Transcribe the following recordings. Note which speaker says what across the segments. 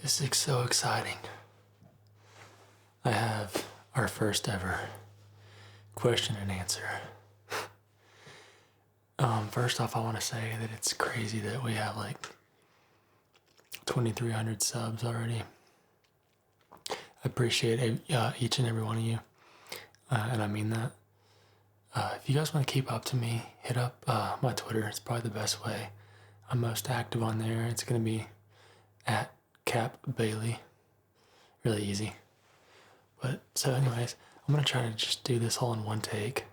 Speaker 1: This is so exciting. I have our first ever question and answer. First off, I want to say that it's crazy that we have like 2,300 subs already. I appreciate each and every one of you, and I mean that. If you guys want to keep up to me, hit up my Twitter. It's probably the best way. I'm most active on there. It's going to be at Cap Bailey. Really easy. But so anyways, I'm going to try to just do this all in one take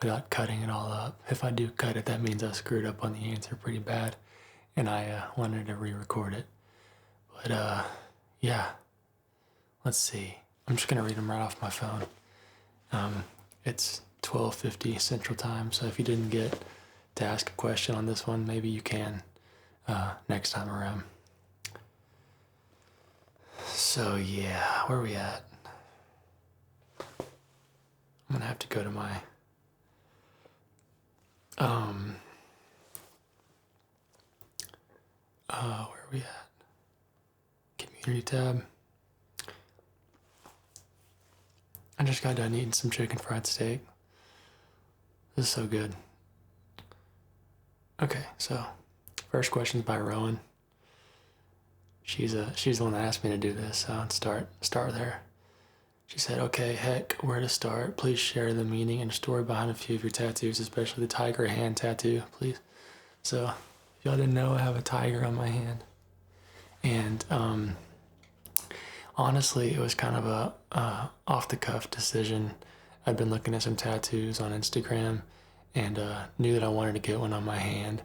Speaker 1: without cutting it all up. If I do cut it, that means I screwed up on the answer pretty bad, and I wanted to re-record it. But yeah, let's see. I'm just going to read them right off my phone. It's 12:50 Central Time, so if you didn't get to ask a question on this one, maybe you can next time around. So yeah, where are we at? I'm gonna have to go to my where are we at? Community tab. I just got done eating some chicken fried steak. This is so good. Okay, so first question is by Rowan. She's the one that asked me to do this, so let's start with her. She said, okay, heck, where to start? Please share the meaning and story behind a few of your tattoos, especially the tiger hand tattoo, please. So, if y'all didn't know, I have a tiger on my hand. And honestly, it was kind of a off-the-cuff decision. I'd been looking at some tattoos on Instagram and knew that I wanted to get one on my hand.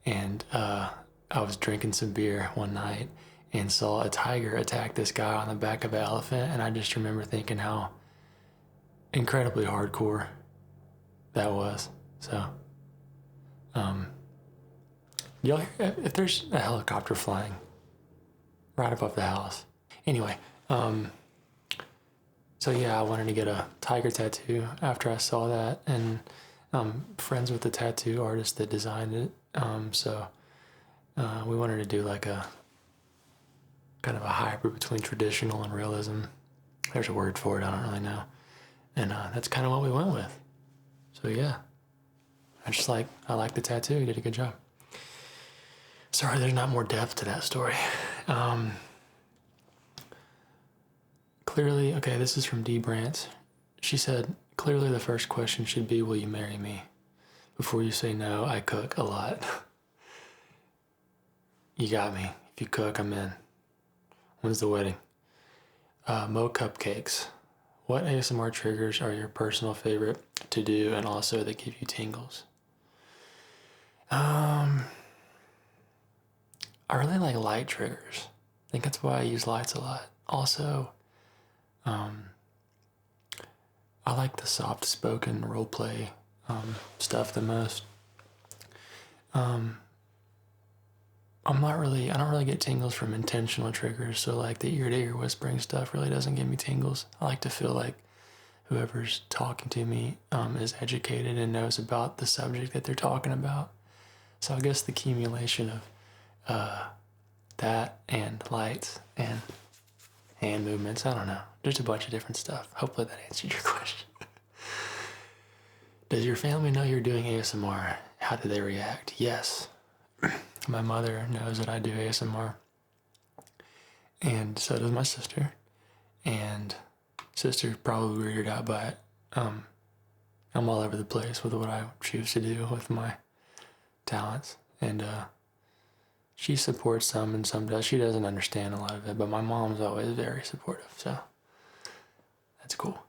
Speaker 1: And I was drinking some beer one night and saw a tiger attack this guy on the back of an elephant, and I just remember thinking how incredibly hardcore that was. So, y'all hear if there's a helicopter flying right above the house. Anyway, so yeah, I wanted to get a tiger tattoo after I saw that, and I'm friends with the tattoo artist that designed it, so we wanted to do like a kind of a hybrid between traditional and realism. There's a word for it, I don't really know. And that's kind of what we went with. So yeah, I like the tattoo. You did a good job. Sorry, there's not more depth to that story. Clearly, okay, this is from D. Brant. She said, clearly the first question should be, will you marry me? Before you say no, I cook a lot. You got me. If you cook, I'm in. When's the wedding? Mo Cupcakes. What ASMR triggers are your personal favorite to do and also that give you tingles? I really like light triggers. I think that's why I use lights a lot. Also, I like the soft-spoken roleplay stuff the most. I don't really get tingles from intentional triggers, so like the ear-to-ear whispering stuff really doesn't give me tingles. I like to feel like whoever's talking to me is educated and knows about the subject that they're talking about. So I guess the accumulation of that and lights and hand movements, I don't know. Just a bunch of different stuff. Hopefully that answered your question. Does your family know you're doing ASMR? How do they react? Yes. My mother knows that I do ASMR, and so does my sister, and sister's probably weirded out by it. I'm all over the place with what I choose to do with my talents, and she supports some and some does. She doesn't understand a lot of it, but my mom's always very supportive, so that's cool.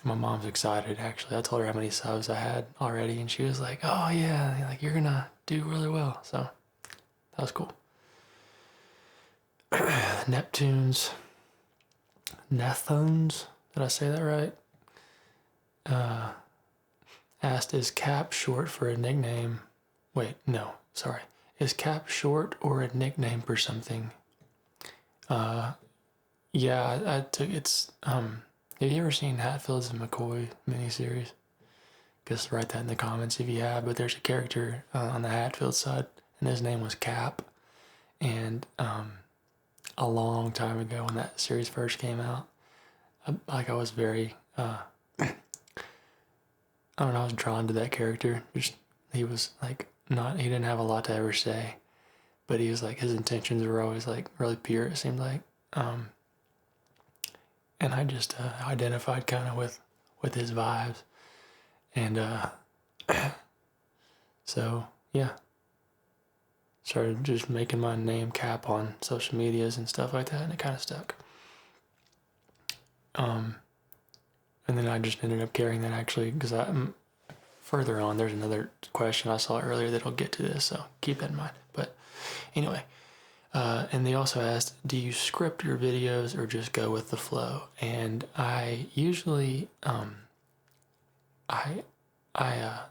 Speaker 1: My mom's excited, actually. I told her how many subs I had already, and she was like, oh yeah, like you're gonna do really well. So that was cool. Neptunes, did I say that right? Asked, is Cap short for a nickname? Wait, no, sorry. Is Cap short or a nickname for something? Yeah, I took, it's, have you ever seen Hatfields and McCoy miniseries? Just write that in the comments if you have, but there's a character on the Hatfield side, and his name was Cap, And a long time ago when that series first came out, I was very, I don't know, I was drawn to that character. Just, he was like, he didn't have a lot to ever say, but he was like, his intentions were always like really pure, it seemed like. And I just identified kind of with his vibes. And so, yeah. Started just making my name cap on social medias and stuff like that, and it kind of stuck. And then I just ended up carrying that actually, because further on, there's another question I saw earlier that'll get to this, so keep that in mind. But anyway, and they also asked, do you script your videos or just go with the flow? And I usually, I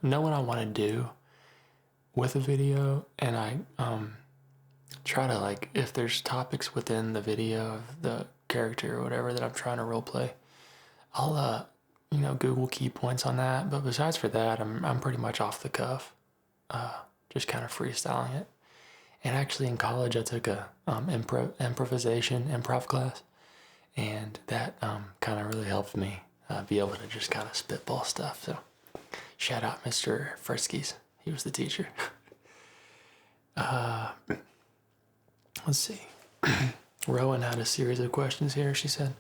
Speaker 1: know what I want to do with a video, and I try to, like, if there's topics within the video of the character or whatever that I'm trying to role play, I'll Google key points on that. But besides for that, I'm pretty much off the cuff, just kind of freestyling it. And actually in college I took a improv class, and that kind of really helped me be able to just kind of spitball stuff. So shout out Mr. Friskies, he was the teacher. Let's see. Rowan had a series of questions here. She said,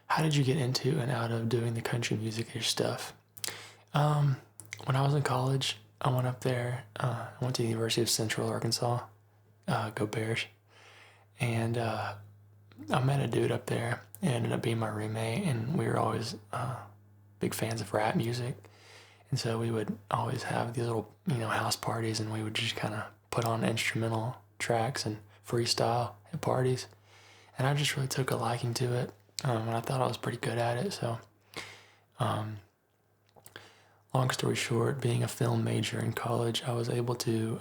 Speaker 1: how did you get into and out of doing the country music-ish stuff? When I was in college, I went up there. I went to the University of Central Arkansas. Go Bears. And I met a dude up there. It ended up being my roommate, and we were always big fans of rap music. And so we would always have these little, house parties, and we would just kind of put on instrumental tracks and freestyle at parties. And I just really took a liking to it. And I thought I was pretty good at it. So, long story short, being a film major in college, I was able to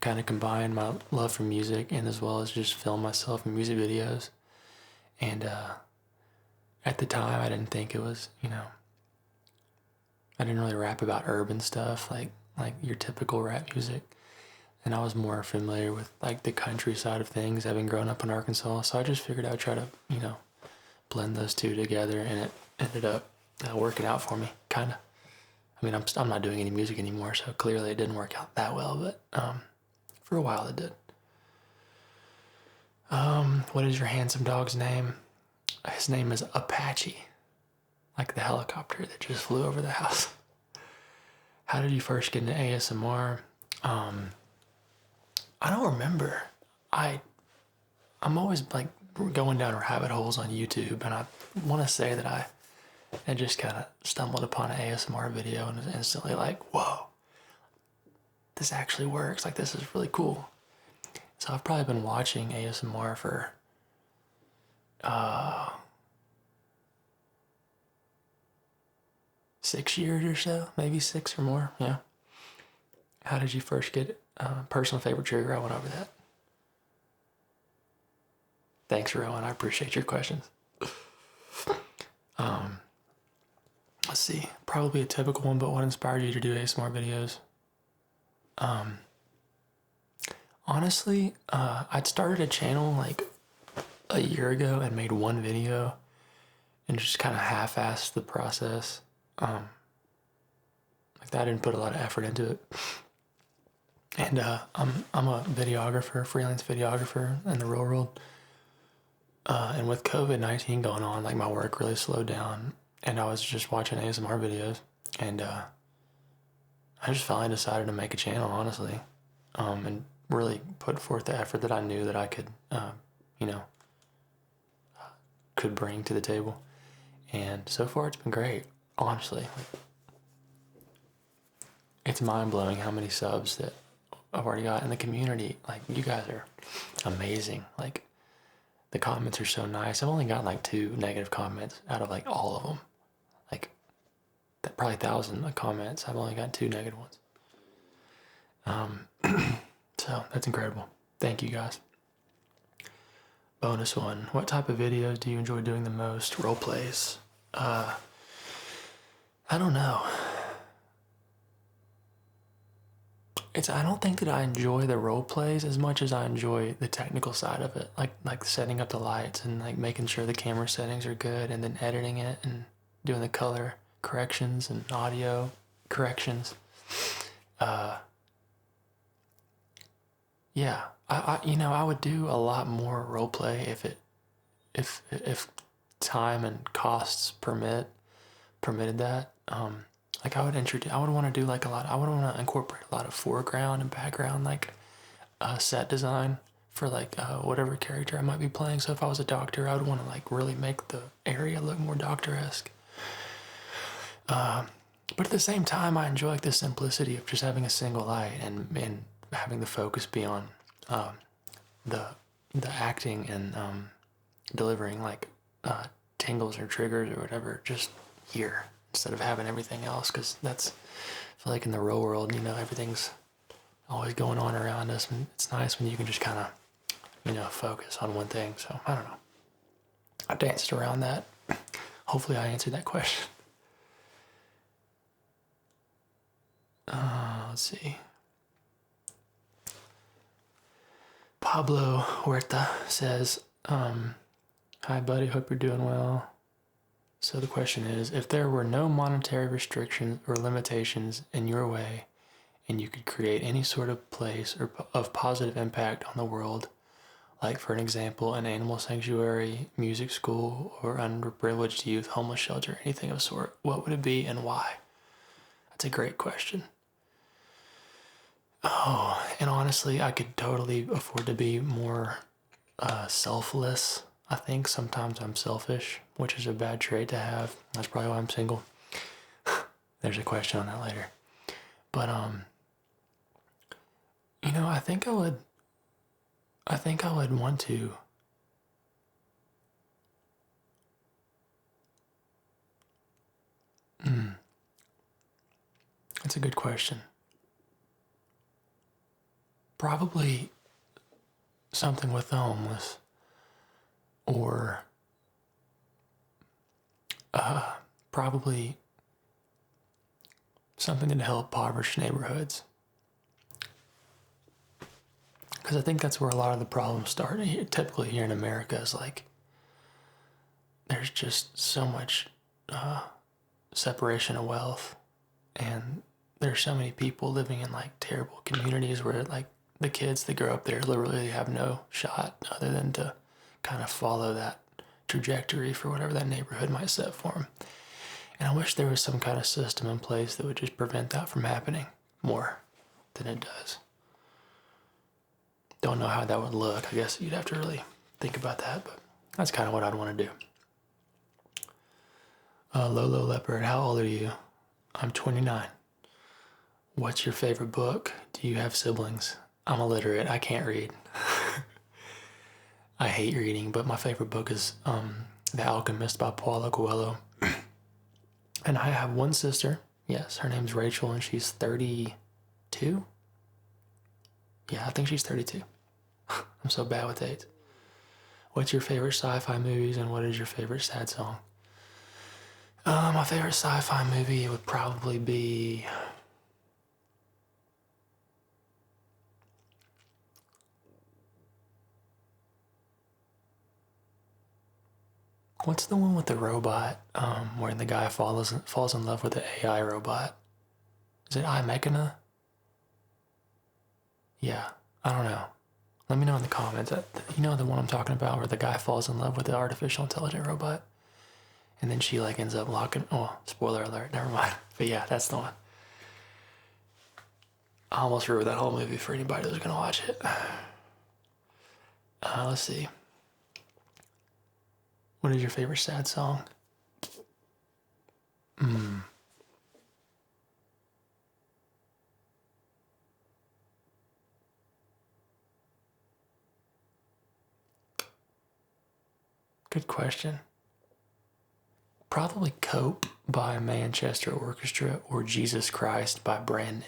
Speaker 1: kind of combine my love for music and as well as just film myself in music videos. And at the time, I didn't think it was, I didn't really rap about urban stuff like your typical rap music. And I was more familiar with like the country side of things, having grown up in Arkansas. So I just figured I would try to, blend those two together, and it ended up working out for me, kind of. I mean, I'm not doing any music anymore, so clearly it didn't work out that well, but for a while it did. What is your handsome dog's name? His name is Apache, like the helicopter that just flew over the house. How did you first get into ASMR? I don't remember. I'm always like going down rabbit holes on YouTube, and I want to say that I just kind of stumbled upon an ASMR video and was instantly like, whoa, this actually works. Like, this is really cool. So I've probably been watching ASMR for 6 years or so, maybe 6 or more. Yeah. How did you first get it? Personal favorite trigger? I went over that. Thanks, Rowan. I appreciate your questions. Let's see. Probably a typical one, but what inspired you to do ASMR videos? Honestly, I'd started a channel like a year ago and made one video and just kind of half-assed the process. Like that, I didn't put a lot of effort into it. And I'm a videographer, freelance videographer in the real world. And with COVID-19 going on, like my work really slowed down, and I was just watching ASMR videos, and I just finally decided to make a channel, honestly, and really put forth the effort that I knew that I could, could bring to the table. And so far, it's been great, honestly. It's mind-blowing how many subs that I've already got in the community. Like, you guys are amazing. Like, the comments are so nice. I've only got like 2 negative comments out of like all of them. Like, probably 1,000 comments. I've only got 2 negative ones. So that's incredible. Thank you, guys. Bonus one. What type of videos do you enjoy doing the most? Role plays. I don't know. I don't think that I enjoy the role plays as much as I enjoy the technical side of it, like setting up the lights and like making sure the camera settings are good, and then editing it and doing the color corrections and audio corrections. Yeah, I would do a lot more role play if time and costs permitted that. Like I would want to do like I would want to incorporate a lot of foreground and background, like set design for like whatever character I might be playing. So if I was a doctor, I would want to like really make the area look more doctor-esque. But at the same time, I enjoy like the simplicity of just having a single light and having the focus be on the acting and delivering like tingles or triggers or whatever just here instead of having everything else, because that's, I feel like in the real world, everything's always going on around us, and it's nice when you can just kind of focus on one thing. So I don't know, I danced around that. Hopefully I answered that question. Let's see. Pablo Huerta says, hi buddy, hope you're doing well. So the question is, if there were no monetary restrictions or limitations in your way, and you could create any sort of place or of positive impact on the world, like for an example, an animal sanctuary, music school, or underprivileged youth homeless shelter, anything of the sort, what would it be and why? That's a great question. Oh, and honestly, I could totally afford to be more selfless. I think sometimes I'm selfish, which is a bad trait to have. That's probably why I'm single. There's a question on that later. But I think I would want to That's a good question. Probably something with the homeless, or probably something to help impoverished neighborhoods. Because I think that's where a lot of the problems start. Typically here in America is like, there's just so much separation of wealth, and there's so many people living in like terrible communities where like the kids that grow up there literally have no shot other than to kind of follow that trajectory for whatever that neighborhood might set for them. And I wish there was some kind of system in place that would just prevent that from happening more than it does. Don't know how that would look. I guess you'd have to really think about that, but that's kind of what I'd want to do. Lolo Leopard, how old are you? I'm 29. What's your favorite book? Do you have siblings? I'm illiterate. I can't read. I hate reading, but my favorite book is The Alchemist by Paulo Coelho. And I have one sister. Yes, her name's Rachel, and she's 32. Yeah, I think she's 32. I'm so bad with dates. What's your favorite sci-fi movies, and what is your favorite sad song? My favorite sci-fi movie would probably be... What's the one with the robot, where the guy falls in love with the AI robot? Is it I, Mechana? Yeah, I don't know. Let me know in the comments. You know the one I'm talking about, where the guy falls in love with the artificial intelligent robot, and then she like ends up locking... Oh, spoiler alert, never mind. But yeah, that's the one. I almost ruined that whole movie for anybody who's gonna watch it. Let's see. What is your favorite sad song? Good question. Probably Cope by Manchester Orchestra or Jesus Christ by Brand New.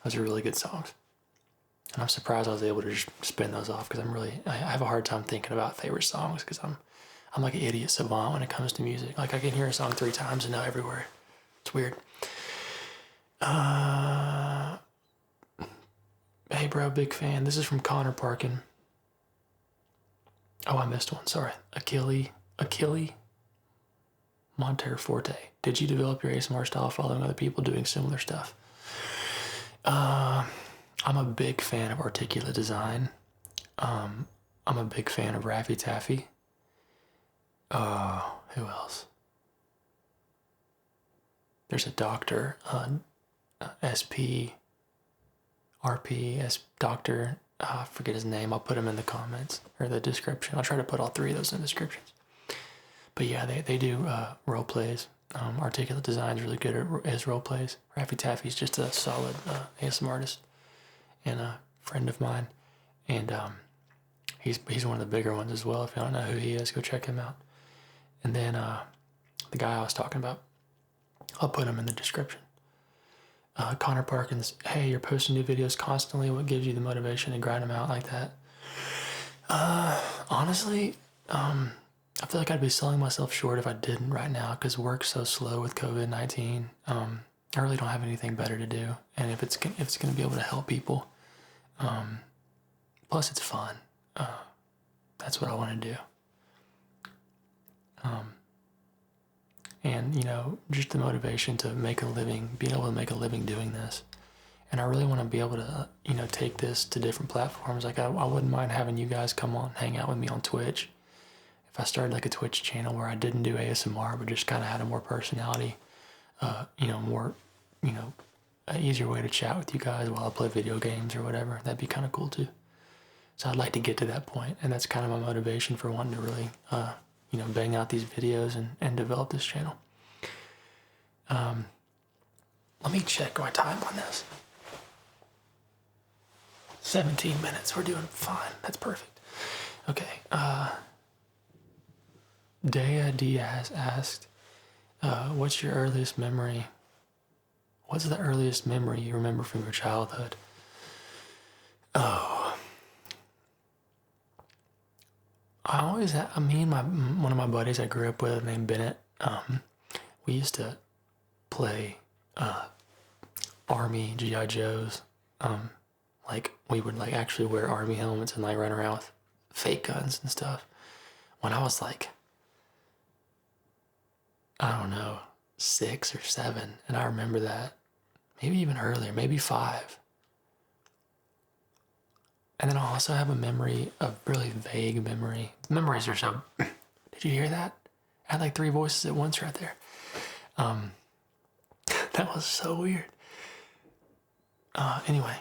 Speaker 1: Those are really good songs. And I'm surprised I was able to just spin those off, because I have a hard time thinking about favorite songs, because I'm like an idiot savant when it comes to music. Like I can hear a song 3 times and know every word. It's weird. Hey bro, big fan. This is from Connor Parkin. Oh, I missed one. Sorry. Achille Monteforte. Did you develop your ASMR style following other people doing similar stuff? I'm a big fan of articulate design. I'm a big fan of Raffy Taffy. Who else? There's a doctor, SP, RP, doctor. I forget his name. I'll put him in the comments or the description. I'll try to put all three of those in the descriptions. But yeah, they do role plays. Articulate Design's really good at his role plays. Raffy Taffy's just a solid ASMR artist and a friend of mine. And he's one of the bigger ones as well. If you don't know who he is, go check him out. And then the guy I was talking about, I'll put him in the description. Connor Parkins, hey, you're posting new videos constantly. What gives you the motivation to grind them out like that? Honestly, I feel like I'd be selling myself short if I didn't right now because work's so slow with COVID-19. I really don't have anything better to do, and if it's going to be able to help people, plus it's fun. That's what I want to do. And, just the motivation to make a living, being able to make a living doing this. And I really want to be able to, take this to different platforms. Like, I wouldn't mind having you guys come on, hang out with me on Twitch. If I started like a Twitch channel where I didn't do ASMR, but just kind of had a more personality, more, an easier way to chat with you guys while I play video games or whatever, that'd be kind of cool too. So I'd like to get to that point, and that's kind of my motivation for wanting to really, bang out these videos and develop this channel. Let me check my time on this. 17 minutes. We're doing fine. That's perfect. Okay. Dea Diaz asked, what's the earliest memory you remember from your childhood? Oh. Me and one of my buddies I grew up with named Bennett, we used to play Army G.I. Joes. Like, we would like actually wear Army helmets and like run around with fake guns and stuff. When I was like, I don't know, 6 or 7, and I remember that. Maybe even earlier, maybe 5. And then I also have a really vague memory. Memories are so... Did you hear that? I had like 3 voices at once right there. That was so weird. Anyway.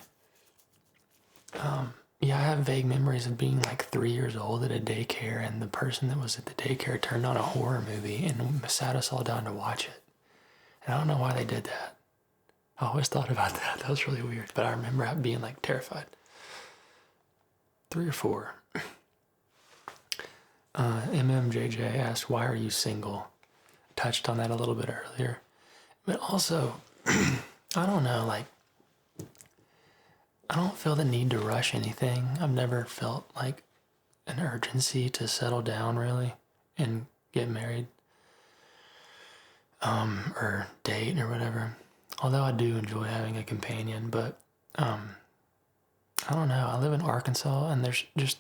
Speaker 1: Yeah, I have vague memories of being like 3 years old at a daycare, and the person that was at the daycare turned on a horror movie and sat us all down to watch it. And I don't know why they did that. I always thought about that. That was really weird. But I remember being like terrified. 3 or 4. MMJJ asked, why are you single? Touched on that a little bit earlier. But also, I don't know, like, I don't feel the need to rush anything. I've never felt like an urgency to settle down, really, and get married. Or date or whatever. Although I do enjoy having a companion, but, I don't know. I live in Arkansas, and there's just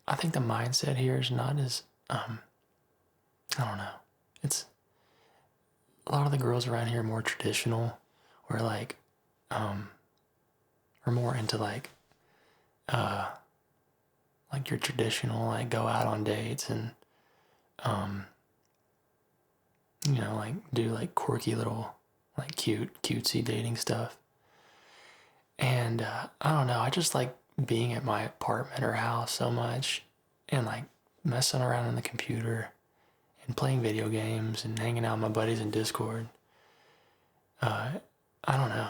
Speaker 1: I think the mindset here is not as, I don't know. It's, a lot of the girls around here are more traditional, where like, are more into like your traditional, like go out on dates and, like do like quirky little, like cutesy dating stuff. And I don't know, I just like being at my apartment or house so much and like messing around on the computer and playing video games and hanging out with my buddies in Discord. I don't know,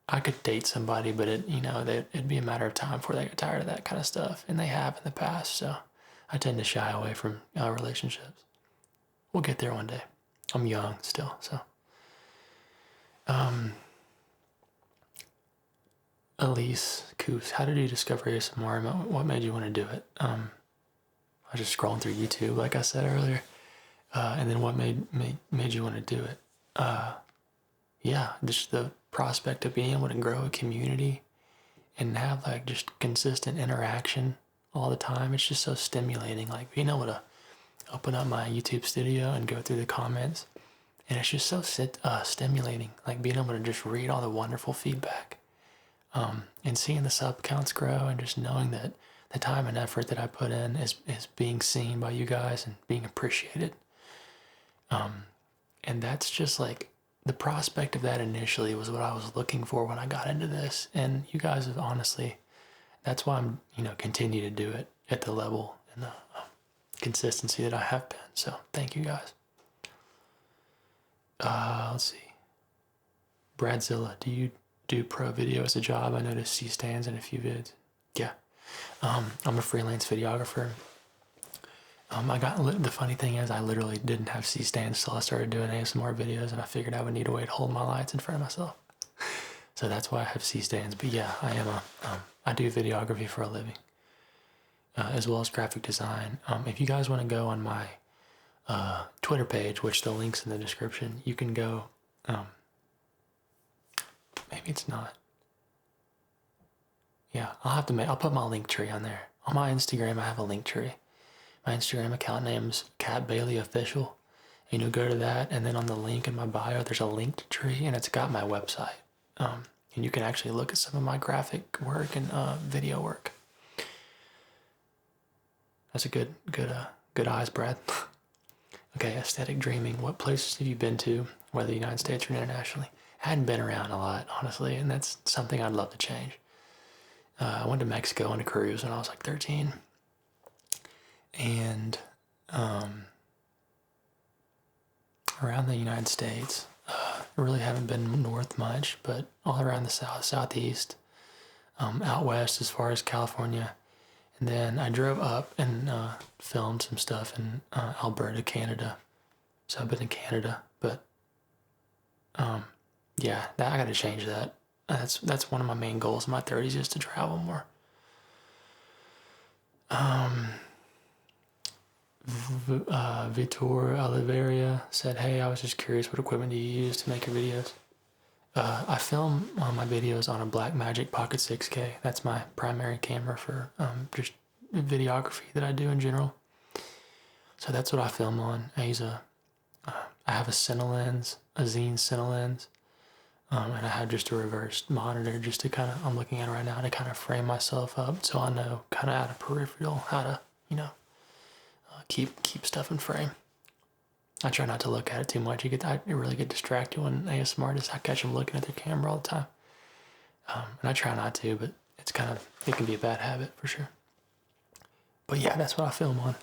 Speaker 1: I could date somebody, but it'd be a matter of time before they get tired of that kind of stuff, and they have in the past, so I tend to shy away from relationships. We'll get there one day. I'm young still, so. Elise Coos, how did you discover ASMR? What made you want to do it? I was just scrolling through YouTube, like I said earlier. And then what made you want to do it? yeah, just the prospect of being able to grow a community and have like just consistent interaction all the time. It's just so stimulating. Like being able to open up my YouTube studio and go through the comments, and it's just so stimulating. Like being able to just read all the wonderful feedback, and seeing the sub counts grow, and just knowing that the time and effort that I put in is being seen by you guys and being appreciated. And that's just like the prospect of that initially was what I was looking for when I got into this. And you guys have honestly, that's why I'm, continue to do it at the level and the consistency that I have been. So thank you guys. Let's see. Bradzilla, do you do pro video as a job? I noticed C-stands in a few vids. Yeah. I'm a freelance videographer. The funny thing is I literally didn't have C-stands until I started doing ASMR videos, and I figured I would need a way to hold my lights in front of myself. So that's why I have C-stands. But yeah, I do videography for a living, as well as graphic design. If you guys want to go on my Twitter page, which the link's in the description, you can go, maybe it's not. Yeah, I'll put my link tree on there. On my Instagram, I have a link tree. My Instagram account name's Cat Bailey Official. And you'll go to that, and then on the link in my bio, there's a linked tree, and it's got my website. And you can actually look at some of my graphic work and video work. That's a good eyes, Brad. Okay, aesthetic dreaming. What places have you been to, whether the United States or internationally? I hadn't been around a lot, honestly, and that's something I'd love to change. I went to Mexico on a cruise when I was like 13. And around the United States, I really haven't been north much, but all around the southeast, out west as far as California. And then I drove up and filmed some stuff in Alberta, Canada. So I've been in Canada, but yeah, I got to change that. That's one of my main goals in my 30s, is to travel more. Vitor Oliveria said, hey, I was just curious, what equipment do you use to make your videos? I film my videos on a Blackmagic Pocket 6K. That's my primary camera for just videography that I do in general. So that's what I film on. I have a Cinelens, a Zine Cinelens, and I have just a reversed monitor just to I'm looking at it right now, to kind of frame myself up so I know kind of out of peripheral how to, keep stuff in frame. I try not to look at it too much. I really get distracted when ASMR artists, I catch them looking at their camera all the time. And I try not to, but it can be a bad habit for sure. But yeah, that's what I film on.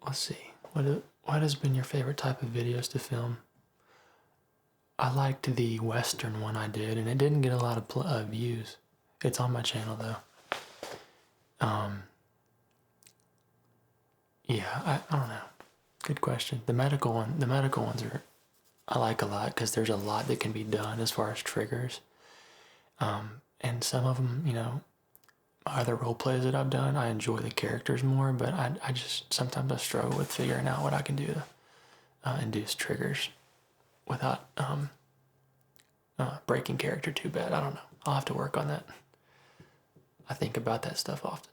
Speaker 1: Let's see. What has been your favorite type of videos to film? I liked the Western one I did, and it didn't get a lot of views. It's on my channel though. Yeah, I don't know. Good question. The medical ones I like a lot because there's a lot that can be done as far as triggers. And some of them, other role plays that I've done, I enjoy the characters more, but I just sometimes I struggle with figuring out what I can do to induce triggers without breaking character too bad. I don't know. I'll have to work on that. I think about that stuff often.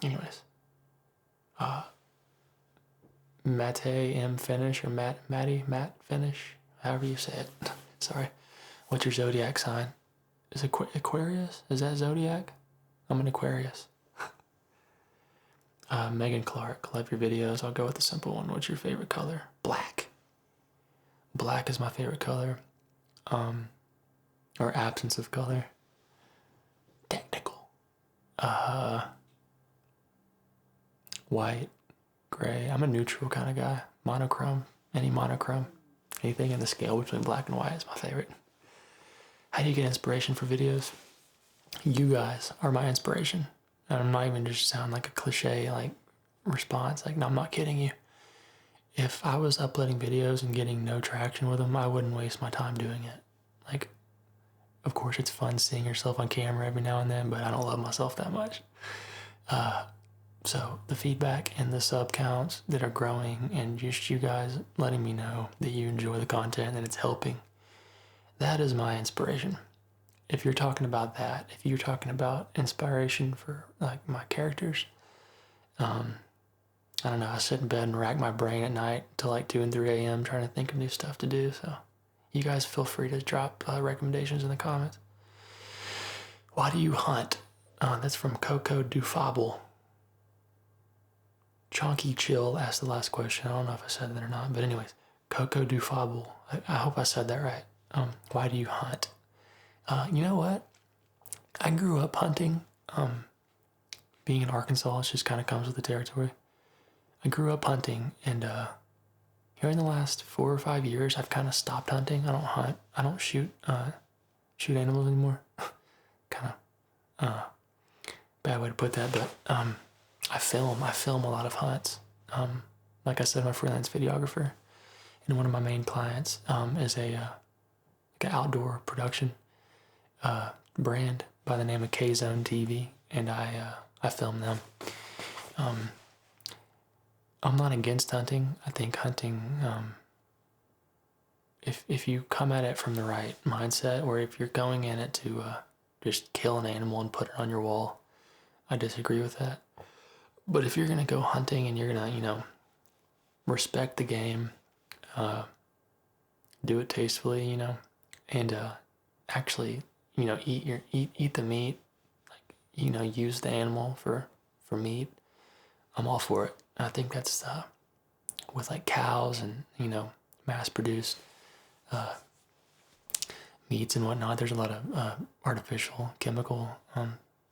Speaker 1: Anyways, Mate M Finish or Matt Finish, however you say it. Sorry. What's your zodiac sign? Is it Aquarius? Is that zodiac? I'm an Aquarius. Megan Clark, love your videos. I'll go with the simple one. What's your favorite color? Black. Black is my favorite color. Or absence of color. Technical. White, gray. I'm a neutral kind of guy. Monochrome. Any monochrome. Anything in the scale between black and white is my favorite. How do you get inspiration for videos? You guys are my inspiration. And I'm not even just sound like a cliche response. No, I'm not kidding you. If I was uploading videos and getting no traction with them, I wouldn't waste my time doing it. Of course it's fun seeing yourself on camera every now and then, but I don't love myself that much. So the feedback and the sub counts that are growing, and just you guys letting me know that you enjoy the content and it's helping, that is my inspiration. If you're talking about that, if you're talking about inspiration for like my characters, I don't know, I sit in bed and rack my brain at night till like 2 and 3 a.m. trying to think of new stuff to do. So you guys feel free to drop recommendations in the comments. Why do you hunt? That's from Coco Dufable. Chonky Chill asked the last question. I don't know if I said that or not, but anyways, Coco Dufable. I hope I said that right. Why do you hunt? You know what? I grew up hunting. Being in Arkansas, it just kind of comes with the territory. I grew up hunting, and here in the last 4 or 5 years, I've kind of stopped hunting. I don't hunt. I don't shoot animals anymore. Kind of bad way to put that, but I film a lot of hunts. Like I said, I'm a freelance videographer, and one of my main clients is like an outdoor production brand by the name of K-Zone TV, and I film them. I'm not against hunting. I think hunting, if you come at it from the right mindset, or if you're going in it to just kill an animal and put it on your wall, I disagree with that. But if you're gonna go hunting and you're gonna, respect the game, do it tastefully, and actually, eat the meat, like, use the animal for meat, I'm all for it. I think that's with like cows and mass-produced meats and whatnot. There's a lot of artificial, chemical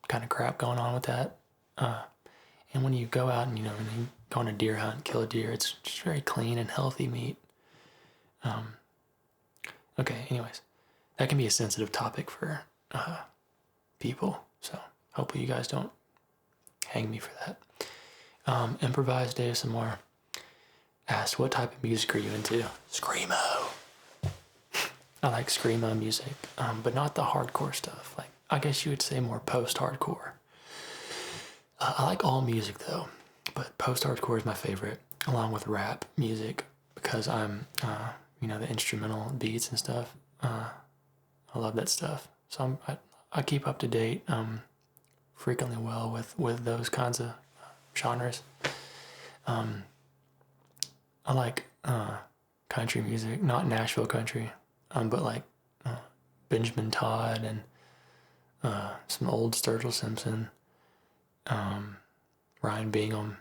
Speaker 1: kind of crap going on with that. And when you go out and you go on a deer hunt, kill a deer, it's just very clean and healthy meat. Okay, anyways, that can be a sensitive topic for people, so hopefully you guys don't hang me for that. Improvised ASMR asked, what type of music are you into? Screamo. I like screamo music, but not the hardcore stuff. Like, I guess you would say more post-hardcore. I like all music though, but post-hardcore is my favorite, along with rap music, because I'm, the instrumental beats and stuff. I love that stuff. So I keep up to date frequently well with those kinds of genres. I like country music, not Nashville country, but like Benjamin Todd and some old Sturgill Simpson, Ryan Bingham.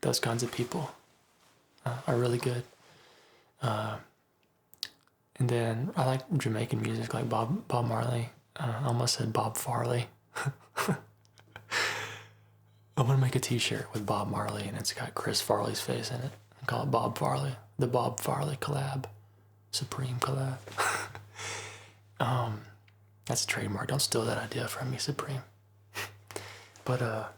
Speaker 1: Those kinds of people are really good. And then I like Jamaican music, like Bob Marley. I almost said Bob Farley. I'm gonna make a t-shirt with Bob Marley and it's got Chris Farley's face in it. I call it Bob Farley. The Bob Farley collab. Supreme collab. That's a trademark. Don't steal that idea from me, Supreme. But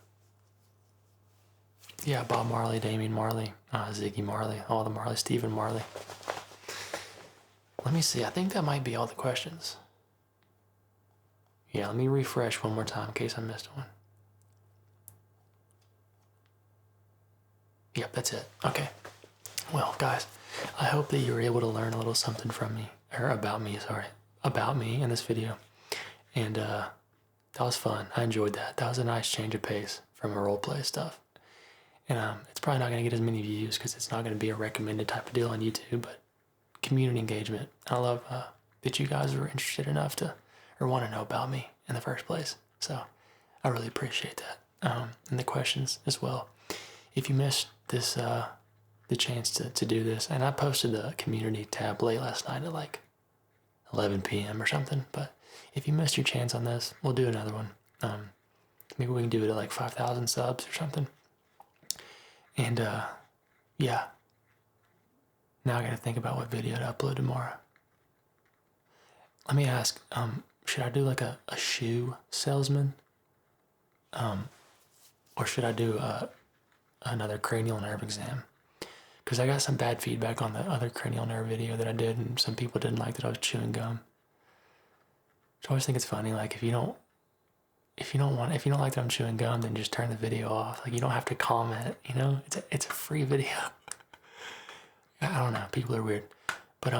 Speaker 1: yeah, Bob Marley, Damian Marley, Ziggy Marley, all the Marley, Stephen Marley. Let me see. I think that might be all the questions. Yeah, let me refresh one more time in case I missed one. Yep, that's it. Okay. Well, guys, I hope that you were able to learn a little something from me, or about me in this video. And that was fun. I enjoyed that. That was a nice change of pace from a roleplay stuff. And it's probably not going to get as many views because it's not going to be a recommended type of deal on YouTube, but community engagement. I love that you guys were interested enough to, or want to know about me in the first place. So I really appreciate that. And the questions as well. If you missed this, the chance to do this, and I posted the community tab late last night at like 11 p.m. or something, but if you missed your chance on this, we'll do another one. Maybe we can do it at like 5,000 subs or something. And yeah, now I gotta think about what video to upload tomorrow. Let me ask, should I do like a shoe salesman? Or should I do another cranial nerve exam? Because I got some bad feedback on the other cranial nerve video that I did, and some people didn't like that I was chewing gum. So I always think it's funny, like if if you don't like that I'm chewing gum, then just turn the video off. Like, you don't have to comment, you know? It's a free video. I don't know, people are weird. But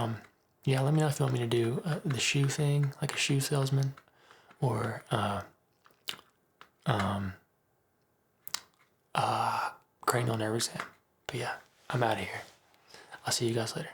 Speaker 1: yeah, let me know if you want me to do the shoe thing, like a shoe salesman, or cranial nerve exam. But yeah, I'm out of here. I'll see you guys later.